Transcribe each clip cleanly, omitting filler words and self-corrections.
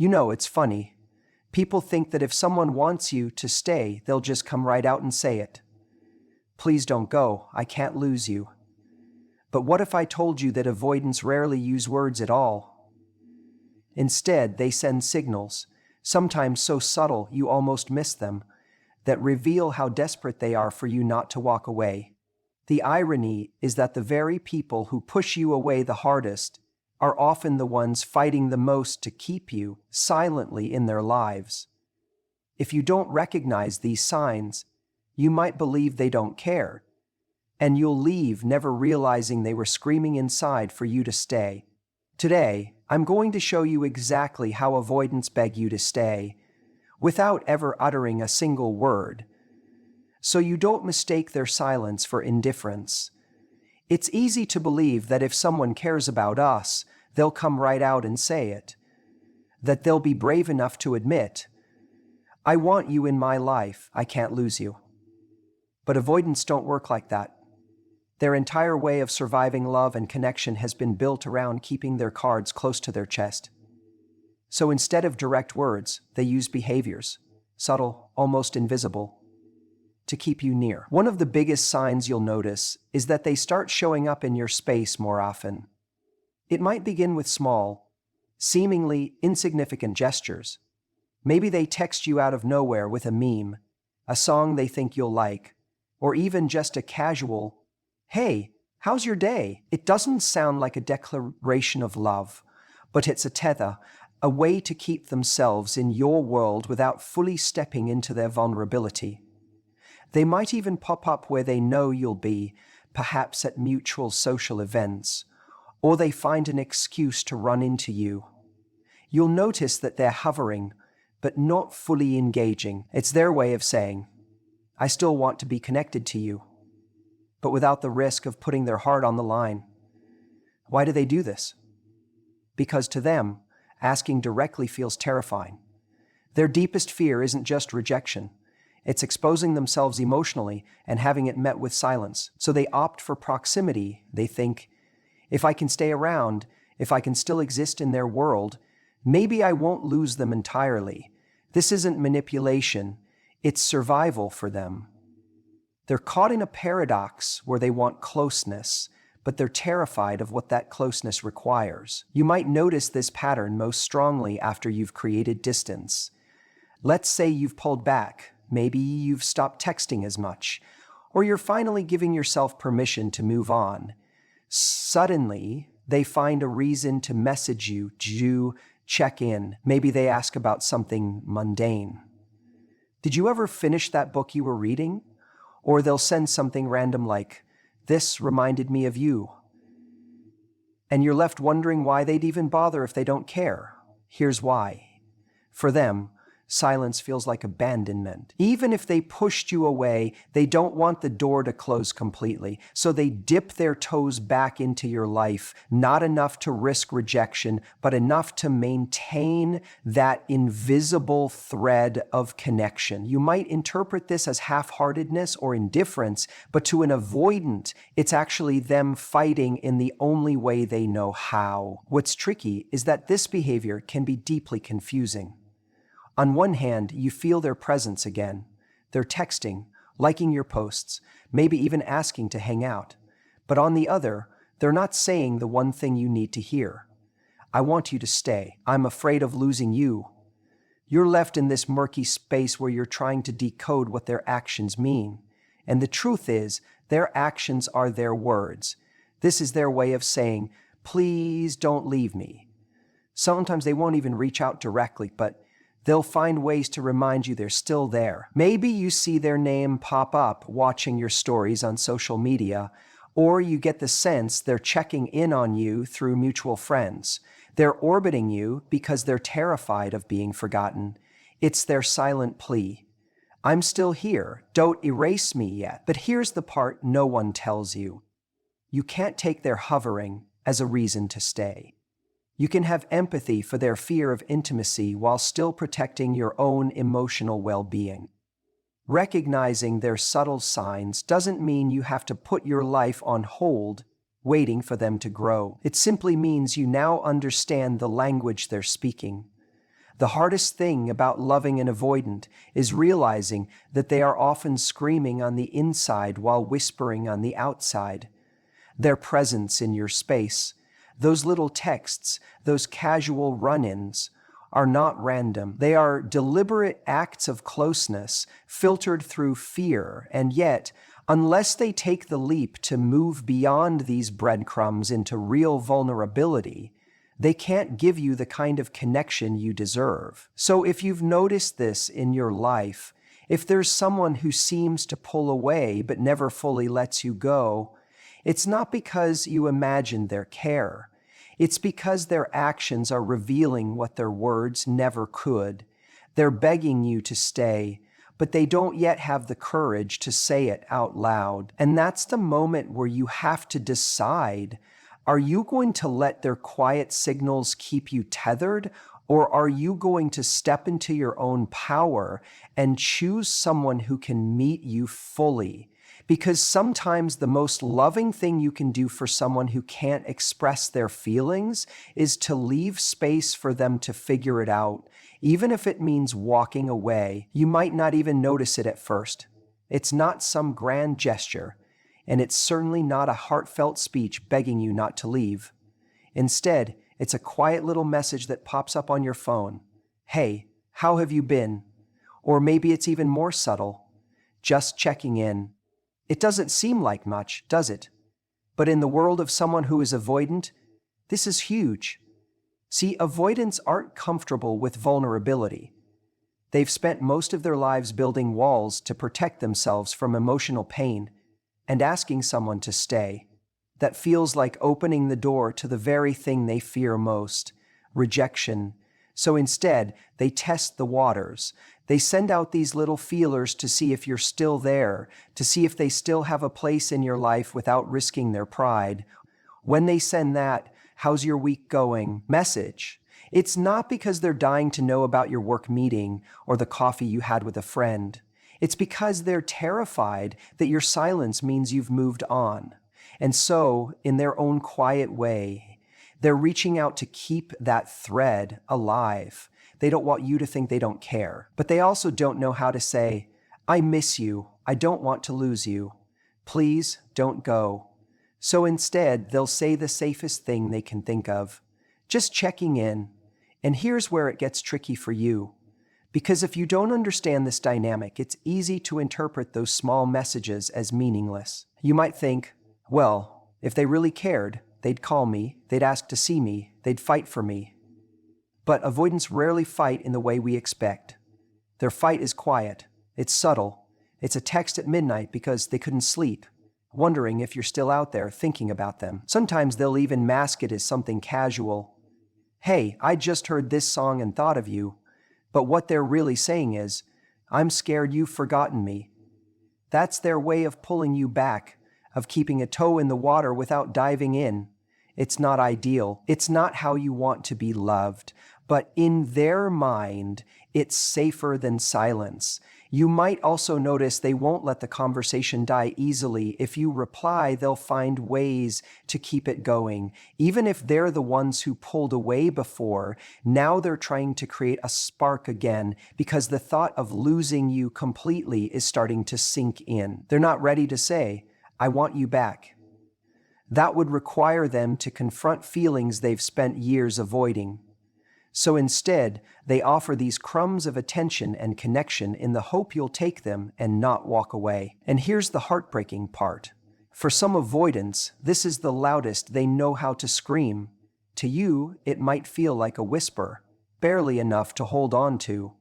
It's funny. People think that if someone wants you to stay, they'll just come right out and say it. Please don't go, I can't lose you. But what if I told you that avoidants rarely use words at all? Instead, they send signals, sometimes so subtle you almost miss them, that reveal how desperate they are for you not to walk away. The irony is that the very people who push you away the hardest are often the ones fighting the most to keep you silently in their lives. If you don't recognize these signs, you might believe they don't care, and you'll leave never realizing they were screaming inside for you to stay. Today, I'm going to show you exactly how avoidants beg you to stay, without ever uttering a single word, so you don't mistake their silence for indifference. It's easy to believe that if someone cares about us, they'll come right out and say it, that they'll be brave enough to admit, I want you in my life, I can't lose you. But avoidants don't work like that. Their entire way of surviving love and connection has been built around keeping their cards close to their chest. So instead of direct words, they use behaviors, subtle, almost invisible, to keep you near. One of the biggest signs you'll notice is that they start showing up in your space more often. It might begin with small, seemingly insignificant gestures. Maybe they text you out of nowhere with a meme, a song they think you'll like, or even just a casual, "Hey, how's your day?" It doesn't sound like a declaration of love, but it's a tether, a way to keep themselves in your world without fully stepping into their vulnerability. They might even pop up where they know you'll be, perhaps at mutual social events, or they find an excuse to run into you. You'll notice that they're hovering, but not fully engaging. It's their way of saying, I still want to be connected to you, but without the risk of putting their heart on the line. Why do they do this? Because to them, asking directly feels terrifying. Their deepest fear isn't just rejection. It's exposing themselves emotionally and having it met with silence. So they opt for proximity. They think, if I can stay around, if I can still exist in their world, maybe I won't lose them entirely. This isn't manipulation. It's survival for them. They're caught in a paradox where they want closeness, but they're terrified of what that closeness requires. You might notice this pattern most strongly after you've created distance. Let's say you've pulled back. Maybe you've stopped texting as much, or you're finally giving yourself permission to move on. Suddenly, they find a reason to message you, to check in. Maybe they ask about something mundane. Did you ever finish that book you were reading? Or they'll send something random like, this reminded me of you. And you're left wondering why they'd even bother if they don't care. Here's why. For them, silence feels like abandonment. Even if they pushed you away, they don't want the door to close completely. So they dip their toes back into your life, not enough to risk rejection, but enough to maintain that invisible thread of connection. You might interpret this as half-heartedness or indifference, but to an avoidant, it's actually them fighting in the only way they know how. What's tricky is that this behavior can be deeply confusing. On one hand, you feel their presence again. They're texting, liking your posts, maybe even asking to hang out. But on the other, they're not saying the one thing you need to hear. I want you to stay. I'm afraid of losing you. You're left in this murky space where you're trying to decode what their actions mean. And the truth is, their actions are their words. This is their way of saying, please don't leave me. Sometimes they won't even reach out directly, but they'll find ways to remind you they're still there. Maybe you see their name pop up watching your stories on social media, or you get the sense they're checking in on you through mutual friends. They're orbiting you because they're terrified of being forgotten. It's their silent plea. I'm still here. Don't erase me yet. But here's the part no one tells you. You can't take their hovering as a reason to stay. You can have empathy for their fear of intimacy while still protecting your own emotional well-being. Recognizing their subtle signs doesn't mean you have to put your life on hold, waiting for them to grow. It simply means you now understand the language they're speaking. The hardest thing about loving an avoidant is realizing that they are often screaming on the inside while whispering on the outside. Their presence in your space, those little texts, those casual run-ins, are not random. They are deliberate acts of closeness filtered through fear, and yet, unless they take the leap to move beyond these breadcrumbs into real vulnerability, they can't give you the kind of connection you deserve. So if you've noticed this in your life, if there's someone who seems to pull away but never fully lets you go, it's not because you imagined their care. It's because their actions are revealing what their words never could. They're begging you to stay, but they don't yet have the courage to say it out loud. And that's the moment where you have to decide, are you going to let their quiet signals keep you tethered, or are you going to step into your own power and choose someone who can meet you fully? Because sometimes the most loving thing you can do for someone who can't express their feelings is to leave space for them to figure it out, even if it means walking away. You might not even notice it at first. It's not some grand gesture, and it's certainly not a heartfelt speech begging you not to leave. Instead, it's a quiet little message that pops up on your phone. Hey, how have you been? Or maybe it's even more subtle. Just checking in. It doesn't seem like much, does it? But in the world of someone who is avoidant, this is huge. See, avoidants aren't comfortable with vulnerability. They've spent most of their lives building walls to protect themselves from emotional pain, and asking someone to stay. That feels like opening the door to the very thing they fear most, rejection. So instead, they test the waters. They send out these little feelers to see if you're still there, to see if they still have a place in your life without risking their pride. When they send that, "How's your week going?" message, it's not because they're dying to know about your work meeting or the coffee you had with a friend. It's because they're terrified that your silence means you've moved on. And so, in their own quiet way, they're reaching out to keep that thread alive. They don't want you to think they don't care. But they also don't know how to say, "I miss you. I don't want to lose you. Please don't go." So instead, they'll say the safest thing they can think of, just checking in. And here's where it gets tricky for you. Because if you don't understand this dynamic, it's easy to interpret those small messages as meaningless. You might think, well, if they really cared, they'd call me, they'd ask to see me, they'd fight for me. But avoidants rarely fight in the way we expect. Their fight is quiet, it's subtle, it's a text at midnight because they couldn't sleep, wondering if you're still out there thinking about them. Sometimes they'll even mask it as something casual. Hey, I just heard this song and thought of you. But what they're really saying is, I'm scared you've forgotten me. That's their way of pulling you back, of keeping a toe in the water without diving in. It's not ideal. It's not how you want to be loved. But in their mind, it's safer than silence. You might also notice they won't let the conversation die easily. If you reply, they'll find ways to keep it going. Even if they're the ones who pulled away before, now they're trying to create a spark again because the thought of losing you completely is starting to sink in. They're not ready to say, "I want you back." That would require them to confront feelings they've spent years avoiding. So instead, they offer these crumbs of attention and connection in the hope you'll take them and not walk away. And here's the heartbreaking part. For some avoidants, this is the loudest they know how to scream. To you, it might feel like a whisper, barely enough to hold on to.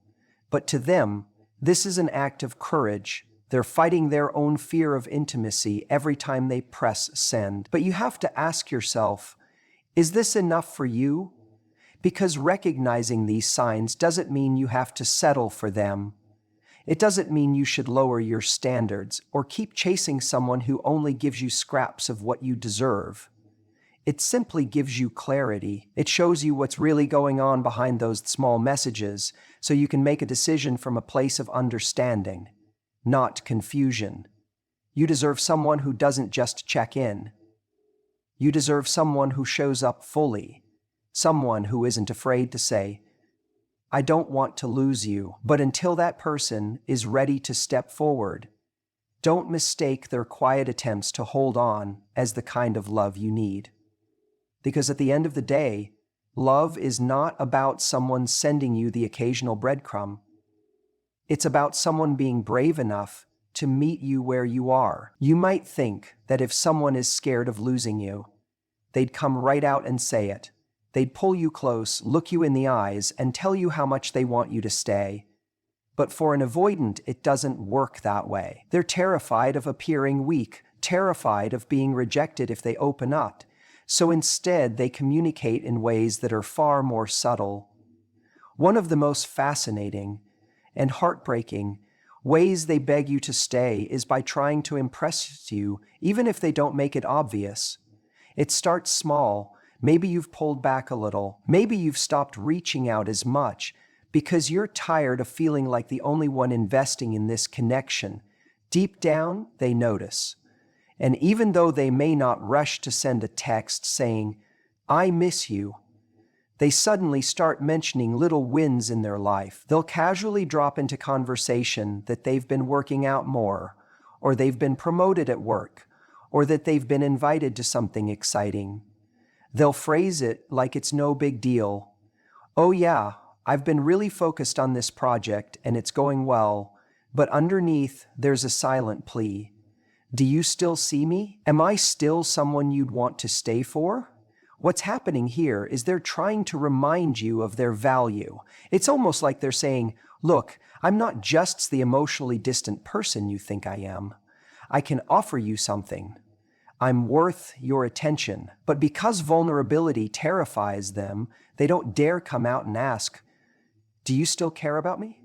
But to them, this is an act of courage. They're fighting their own fear of intimacy every time they press send. But you have to ask yourself, is this enough for you? Because recognizing these signs doesn't mean you have to settle for them. It doesn't mean you should lower your standards or keep chasing someone who only gives you scraps of what you deserve. It simply gives you clarity. It shows you what's really going on behind those small messages so you can make a decision from a place of understanding, not confusion. You deserve someone who doesn't just check in. You deserve someone who shows up fully. Someone who isn't afraid to say, I don't want to lose you. But until that person is ready to step forward, don't mistake their quiet attempts to hold on as the kind of love you need. Because at the end of the day, love is not about someone sending you the occasional breadcrumb. It's about someone being brave enough to meet you where you are. You might think that if someone is scared of losing you, they'd come right out and say it. They'd pull you close, look you in the eyes, and tell you how much they want you to stay. But for an avoidant, it doesn't work that way. They're terrified of appearing weak, terrified of being rejected if they open up. So instead, they communicate in ways that are far more subtle. One of the most fascinating and heartbreaking ways they beg you to stay is by trying to impress you, even if they don't make it obvious. It starts small. Maybe you've pulled back a little. Maybe you've stopped reaching out as much because you're tired of feeling like the only one investing in this connection. Deep down, they notice. And even though they may not rush to send a text saying, "I miss you," they suddenly start mentioning little wins in their life. They'll casually drop into conversation that they've been working out more, or they've been promoted at work, or that they've been invited to something exciting. They'll phrase it like it's no big deal. "Oh yeah, I've been really focused on this project and it's going well," but underneath there's a silent plea. "Do you still see me? Am I still someone you'd want to stay for?" What's happening here is they're trying to remind you of their value. It's almost like they're saying, "Look, I'm not just the emotionally distant person you think I am. I can offer you something. I'm worth your attention." But because vulnerability terrifies them, they don't dare come out and ask, "Do you still care about me?"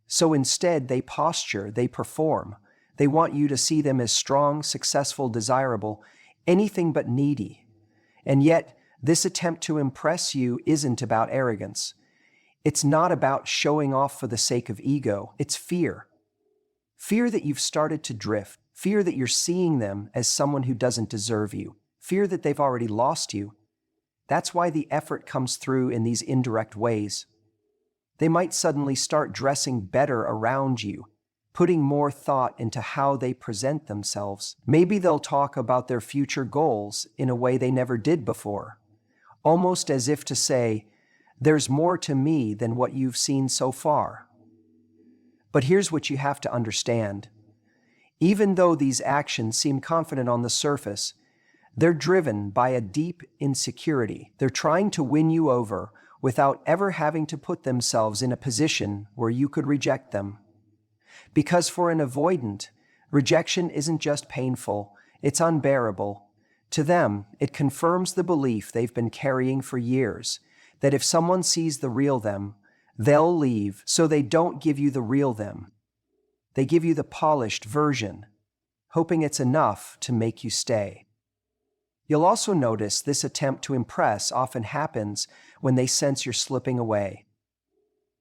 So instead, they posture, they perform. They want you to see them as strong, successful, desirable, anything but needy. And yet, this attempt to impress you isn't about arrogance. It's not about showing off for the sake of ego. It's fear. Fear that you've started to drift. Fear that you're seeing them as someone who doesn't deserve you. Fear that they've already lost you. That's why the effort comes through in these indirect ways. They might suddenly start dressing better around you, putting more thought into how they present themselves. Maybe they'll talk about their future goals in a way they never did before, almost as if to say, "There's more to me than what you've seen so far." But here's what you have to understand. Even though these actions seem confident on the surface, they're driven by a deep insecurity. They're trying to win you over without ever having to put themselves in a position where you could reject them. Because for an avoidant, rejection isn't just painful, it's unbearable. To them, it confirms the belief they've been carrying for years, that if someone sees the real them, they'll leave, so they don't give you the real them. They give you the polished version, hoping it's enough to make you stay. You'll also notice this attempt to impress often happens when they sense you're slipping away.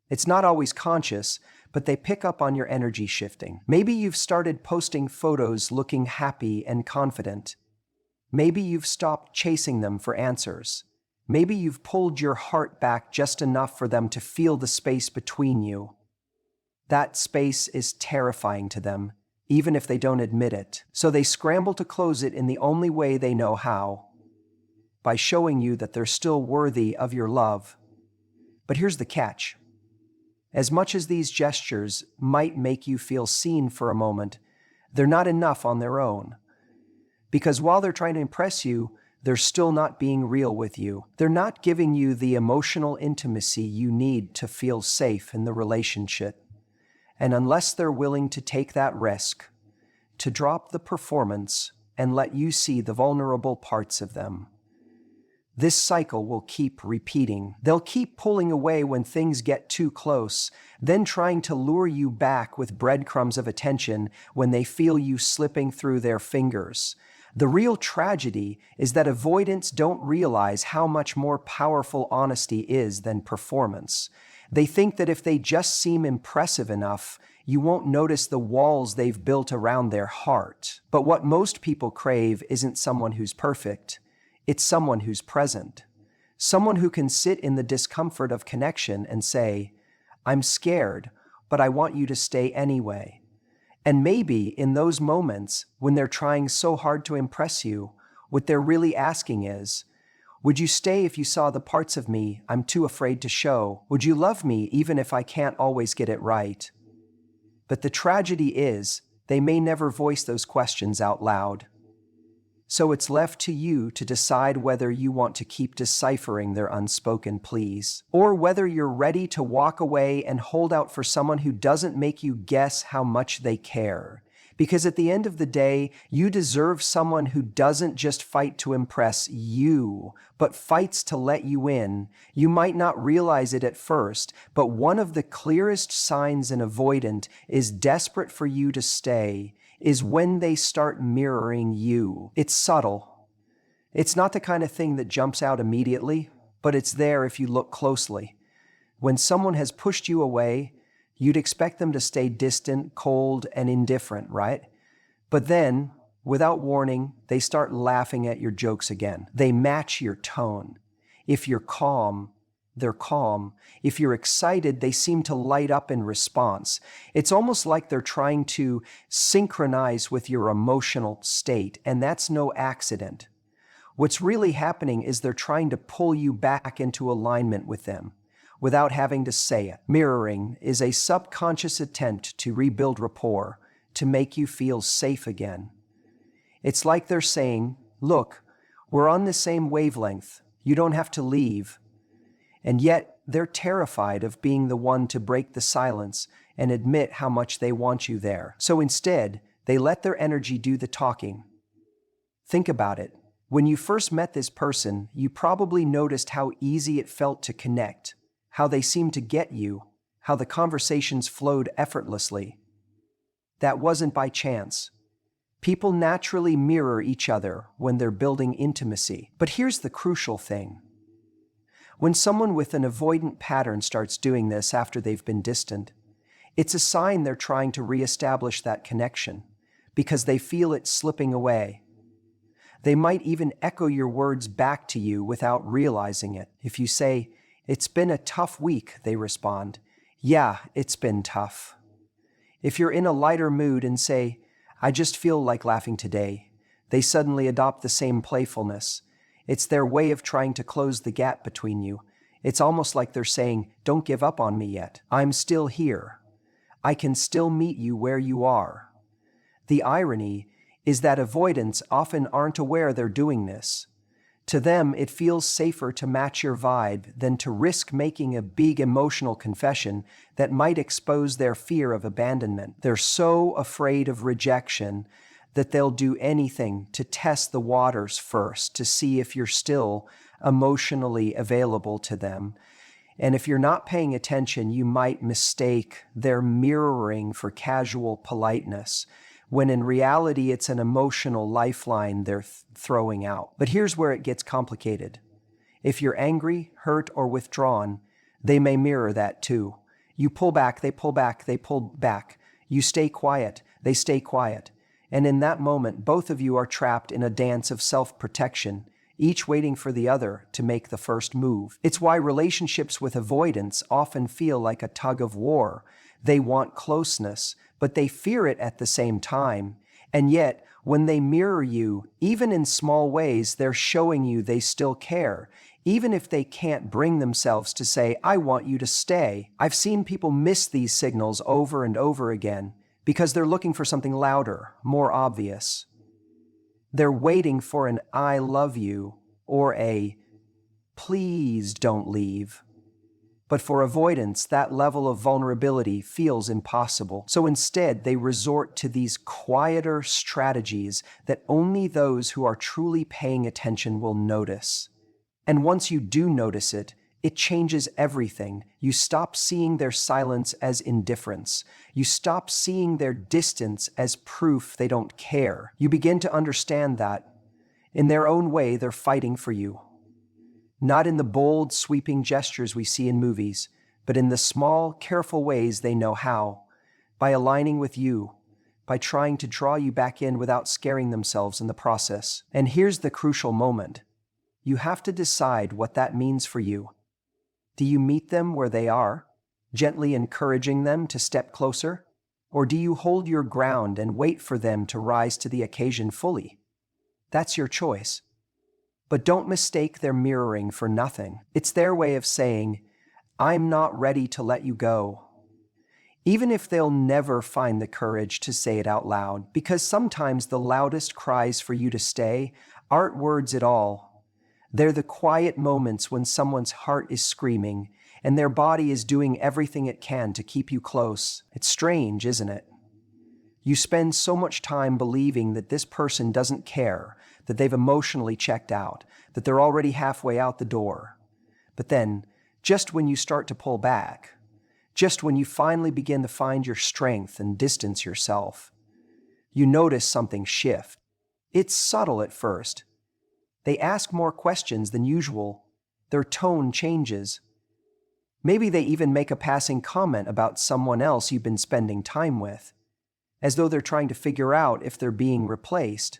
It's not always conscious, but they pick up on your energy shifting. Maybe you've started posting photos looking happy and confident. Maybe you've stopped chasing them for answers. Maybe you've pulled your heart back just enough for them to feel the space between you. That space is terrifying to them, even if they don't admit it. So they scramble to close it in the only way they know how, by showing you that they're still worthy of your love. But here's the catch. As much as these gestures might make you feel seen for a moment, they're not enough on their own. Because while they're trying to impress you, they're still not being real with you. They're not giving you the emotional intimacy you need to feel safe in the relationship. And unless they're willing to take that risk, to drop the performance and let you see the vulnerable parts of them, this cycle will keep repeating. They'll keep pulling away when things get too close, then trying to lure you back with breadcrumbs of attention when they feel you slipping through their fingers. The real tragedy is that avoidants don't realize how much more powerful honesty is than performance. They think that if they just seem impressive enough, you won't notice the walls they've built around their heart. But what most people crave isn't someone who's perfect. It's someone who's present. Someone who can sit in the discomfort of connection and say, I'm scared, but I want you to stay anyway. And maybe in those moments when they're trying so hard to impress you, what they're really asking is, would you stay if you saw the parts of me I'm too afraid to show? Would you love me even if I can't always get it right? But the tragedy is, they may never voice those questions out loud. So it's left to you to decide whether you want to keep deciphering their unspoken pleas, or whether you're ready to walk away and hold out for someone who doesn't make you guess how much they care. Because at the end of the day, you deserve someone who doesn't just fight to impress you, but fights to let you in. You might not realize it at first, but one of the clearest signs an avoidant is desperate for you to stay is when they start mirroring you. It's subtle. It's not the kind of thing that jumps out immediately, but it's there if you look closely. When someone has pushed you away, you'd expect them to stay distant, cold, and indifferent, right? But then, without warning, they start laughing at your jokes again. They match your tone. If you're calm, they're calm. If you're excited, they seem to light up in response. It's almost like they're trying to synchronize with your emotional state, and that's no accident. What's really happening is they're trying to pull you back into alignment with them without having to say it. Mirroring is a subconscious attempt to rebuild rapport, to make you feel safe again. It's like they're saying, look, we're on the same wavelength. You don't have to leave. And yet, they're terrified of being the one to break the silence and admit how much they want you there. So instead, they let their energy do the talking. Think about it. When you first met this person, you probably noticed how easy it felt to connect, how they seemed to get you, how the conversations flowed effortlessly. That wasn't by chance. People naturally mirror each other when they're building intimacy. But here's the crucial thing. When someone with an avoidant pattern starts doing this after they've been distant, it's a sign they're trying to reestablish that connection because they feel it slipping away. They might even echo your words back to you without realizing it. If you say, "It's been a tough week," they respond, "Yeah, it's been tough." If you're in a lighter mood and say, "I just feel like laughing today," they suddenly adopt the same playfulness. It's their way of trying to close the gap between you. It's almost like they're saying, "Don't give up on me yet. I'm still here. I can still meet you where you are." The irony is that avoidants often aren't aware they're doing this. To them, it feels safer to match your vibe than to risk making a big emotional confession that might expose their fear of abandonment. They're so afraid of rejection that they'll do anything to test the waters first to see if you're still emotionally available to them. And if you're not paying attention, you might mistake their mirroring for casual politeness, when in reality it's an emotional lifeline they're throwing out. But here's where it gets complicated. If you're angry, hurt, or withdrawn, they may mirror that too. You pull back, they pull back, they pull back. You stay quiet, they stay quiet. And in that moment, both of you are trapped in a dance of self-protection, each waiting for the other to make the first move. It's why relationships with avoidants often feel like a tug of war. They want closeness, but they fear it at the same time. And yet, when they mirror you, even in small ways, they're showing you they still care, even if they can't bring themselves to say, "I want you to stay." I've seen people miss these signals over and over again because they're looking for something louder, more obvious. They're waiting for an "I love you" or a "please don't leave." But for avoidance, that level of vulnerability feels impossible. So instead, they resort to these quieter strategies that only those who are truly paying attention will notice. And once you do notice it, it changes everything. You stop seeing their silence as indifference. You stop seeing their distance as proof they don't care. You begin to understand that, in their own way, they're fighting for you. Not in the bold, sweeping gestures we see in movies, but in the small, careful ways they know how, by aligning with you, by trying to draw you back in without scaring themselves in the process. And here's the crucial moment. You have to decide what that means for you. Do you meet them where they are, gently encouraging them to step closer? Or do you hold your ground and wait for them to rise to the occasion fully? That's your choice. But don't mistake their mirroring for nothing. It's their way of saying, I'm not ready to let you go. Even if they'll never find the courage to say it out loud, because sometimes the loudest cries for you to stay aren't words at all. They're the quiet moments when someone's heart is screaming and their body is doing everything it can to keep you close. It's strange, isn't it? You spend so much time believing that this person doesn't care, that they've emotionally checked out, that they're already halfway out the door. But then, just when you start to pull back, just when you finally begin to find your strength and distance yourself, you notice something shift. It's subtle at first. They ask more questions than usual. Their tone changes. Maybe they even make a passing comment about someone else you've been spending time with, as though they're trying to figure out if they're being replaced.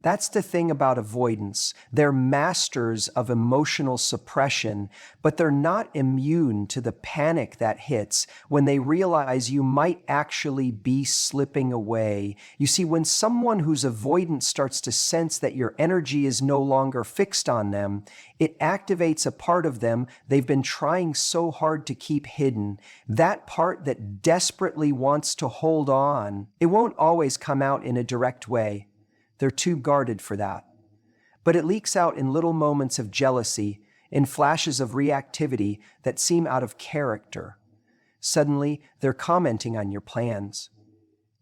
That's the thing about avoidance. They're masters of emotional suppression, but they're not immune to the panic that hits when they realize you might actually be slipping away. You see, when someone who's avoidant starts to sense that your energy is no longer fixed on them, it activates a part of them they've been trying so hard to keep hidden. That part that desperately wants to hold on. It won't always come out in a direct way. They're too guarded for that. But it leaks out in little moments of jealousy, in flashes of reactivity that seem out of character. Suddenly, they're commenting on your plans.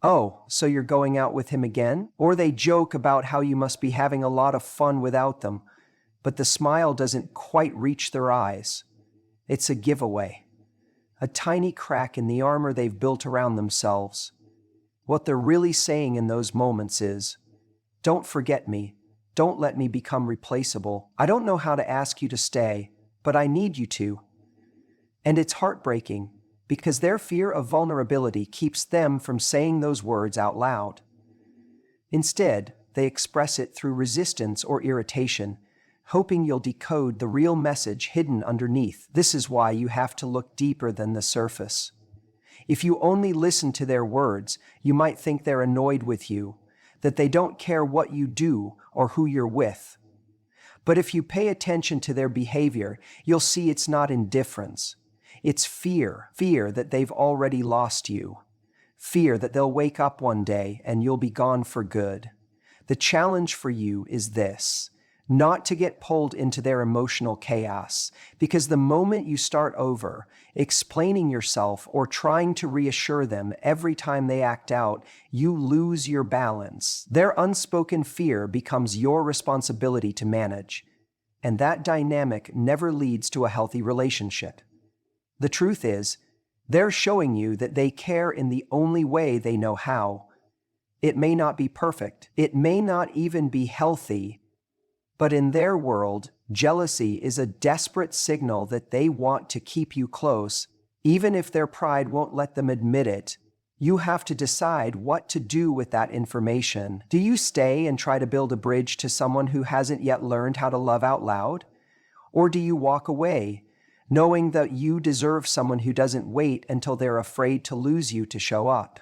Oh, so you're going out with him again? Or they joke about how you must be having a lot of fun without them, but the smile doesn't quite reach their eyes. It's a giveaway. A tiny crack in the armor they've built around themselves. What they're really saying in those moments is, don't forget me. Don't let me become replaceable. I don't know how to ask you to stay, but I need you to. And it's heartbreaking, because their fear of vulnerability keeps them from saying those words out loud. Instead, they express it through resistance or irritation, hoping you'll decode the real message hidden underneath. This is why you have to look deeper than the surface. If you only listen to their words, you might think they're annoyed with you, that they don't care what you do or who you're with. But if you pay attention to their behavior, you'll see it's not indifference. It's fear that they've already lost you. Fear that they'll wake up one day and you'll be gone for good. The challenge for you is this: not to get pulled into their emotional chaos, because the moment you start over, explaining yourself or trying to reassure them every time they act out, you lose your balance. Their unspoken fear becomes your responsibility to manage, and that dynamic never leads to a healthy relationship. The truth is, they're showing you that they care in the only way they know how. It may not be perfect, it may not even be healthy, but in their world, jealousy is a desperate signal that they want to keep you close, even if their pride won't let them admit it. You have to decide what to do with that information. Do you stay and try to build a bridge to someone who hasn't yet learned how to love out loud? Or do you walk away, knowing that you deserve someone who doesn't wait until they're afraid to lose you to show up?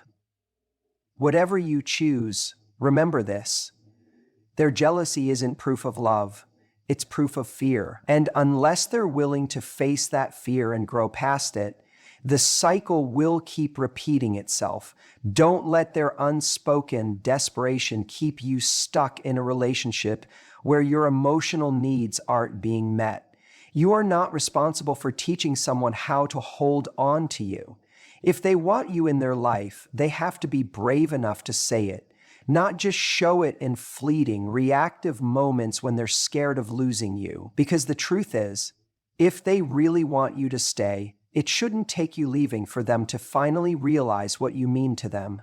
Whatever you choose, remember this. Their jealousy isn't proof of love, it's proof of fear. And unless they're willing to face that fear and grow past it, the cycle will keep repeating itself. Don't let their unspoken desperation keep you stuck in a relationship where your emotional needs aren't being met. You are not responsible for teaching someone how to hold on to you. If they want you in their life, they have to be brave enough to say it. Not just show it in fleeting, reactive moments when they're scared of losing you. Because the truth is, if they really want you to stay, it shouldn't take you leaving for them to finally realize what you mean to them.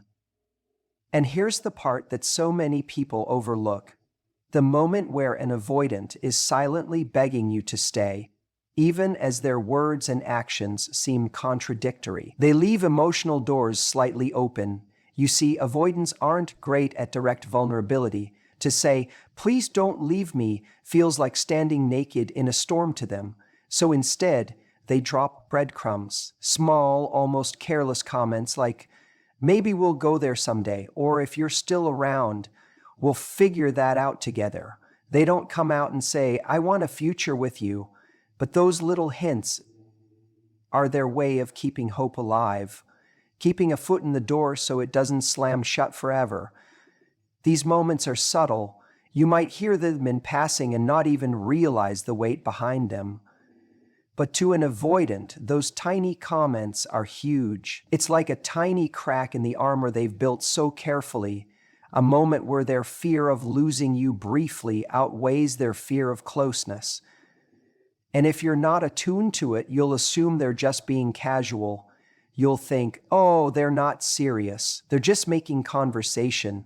And here's the part that so many people overlook. The moment where an avoidant is silently begging you to stay, even as their words and actions seem contradictory. They leave emotional doors slightly open. You see, avoidants aren't great at direct vulnerability. To say, please don't leave me, feels like standing naked in a storm to them. So instead, they drop breadcrumbs, small, almost careless comments like, maybe we'll go there someday, or if you're still around, we'll figure that out together. They don't come out and say, I want a future with you, but those little hints are their way of keeping hope alive, keeping a foot in the door so it doesn't slam shut forever. These moments are subtle. You might hear them in passing and not even realize the weight behind them. But to an avoidant, those tiny comments are huge. It's like a tiny crack in the armor they've built so carefully, a moment where their fear of losing you briefly outweighs their fear of closeness. And if you're not attuned to it, you'll assume they're just being casual. You'll think, oh, they're not serious. They're just making conversation.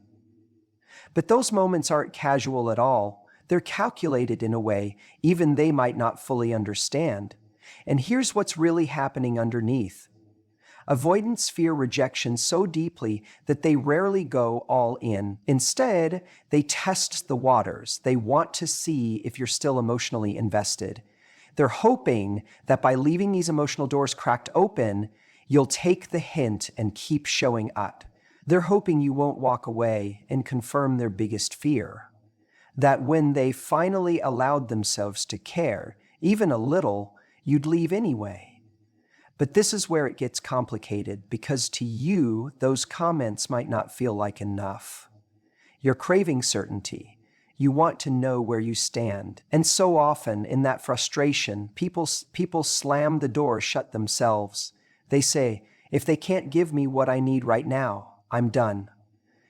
But those moments aren't casual at all. They're calculated in a way even they might not fully understand. And here's what's really happening underneath. Avoidants fear rejection so deeply that they rarely go all in. Instead, they test the waters. They want to see if you're still emotionally invested. They're hoping that by leaving these emotional doors cracked open, you'll take the hint and keep showing up. They're hoping you won't walk away and confirm their biggest fear. That when they finally allowed themselves to care, even a little, you'd leave anyway. But this is where it gets complicated, because to you, those comments might not feel like enough. You're craving certainty. You want to know where you stand. And so often, in that frustration, people slam the door shut themselves. They say, if they can't give me what I need right now, I'm done.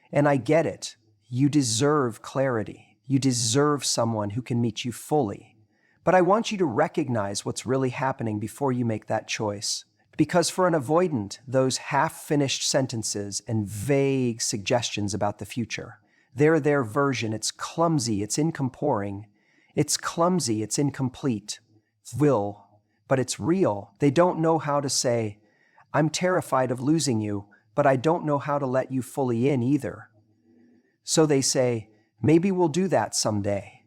And I get it. You deserve clarity. You deserve someone who can meet you fully. But I want you to recognize what's really happening before you make that choice. Because for an avoidant, those half-finished sentences and vague suggestions about the future, they're their version. It's clumsy, it's incompelling. It's clumsy, it's incomplete. But it's real. They don't know how to say, I'm terrified of losing you, but I don't know how to let you fully in either. So they say, maybe we'll do that someday.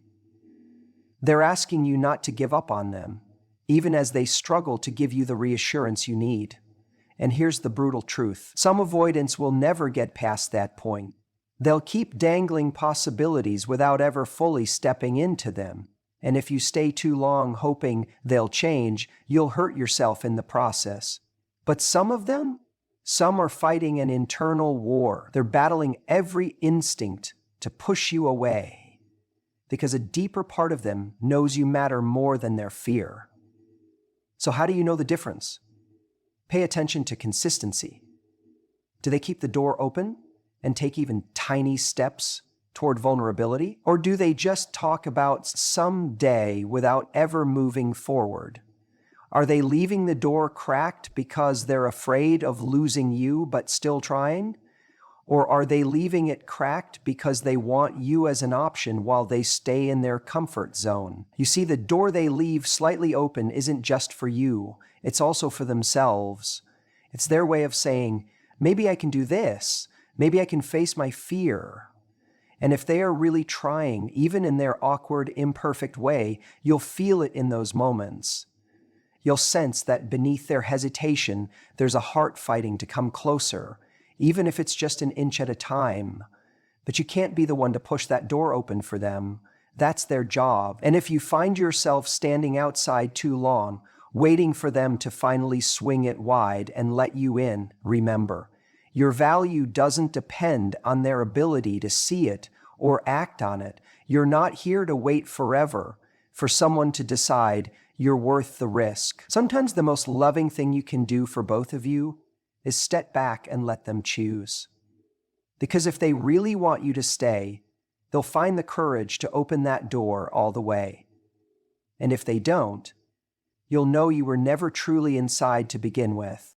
They're asking you not to give up on them, even as they struggle to give you the reassurance you need. And here's the brutal truth. Some avoidants will never get past that point. They'll keep dangling possibilities without ever fully stepping into them. And if you stay too long hoping they'll change, you'll hurt yourself in the process. But some are fighting an internal war. They're battling every instinct to push you away, because a deeper part of them knows you matter more than their fear. So how do you know the difference? Pay attention to consistency. Do they keep the door open and take even tiny steps toward vulnerability? Or do they just talk about someday without ever moving forward? Are they leaving the door cracked because they're afraid of losing you but still trying? Or are they leaving it cracked because they want you as an option while they stay in their comfort zone? You see, the door they leave slightly open isn't just for you, it's also for themselves. It's their way of saying, maybe I can do this, maybe I can face my fear. And if they are really trying, even in their awkward, imperfect way, you'll feel it in those moments. You'll sense that beneath their hesitation, there's a heart fighting to come closer, even if it's just an inch at a time. But you can't be the one to push that door open for them. That's their job. And if you find yourself standing outside too long, waiting for them to finally swing it wide and let you in, remember, your value doesn't depend on their ability to see it or act on it. You're not here to wait forever for someone to decide you're worth the risk. Sometimes the most loving thing you can do for both of you is step back and let them choose. Because if they really want you to stay, they'll find the courage to open that door all the way. And if they don't, you'll know you were never truly inside to begin with.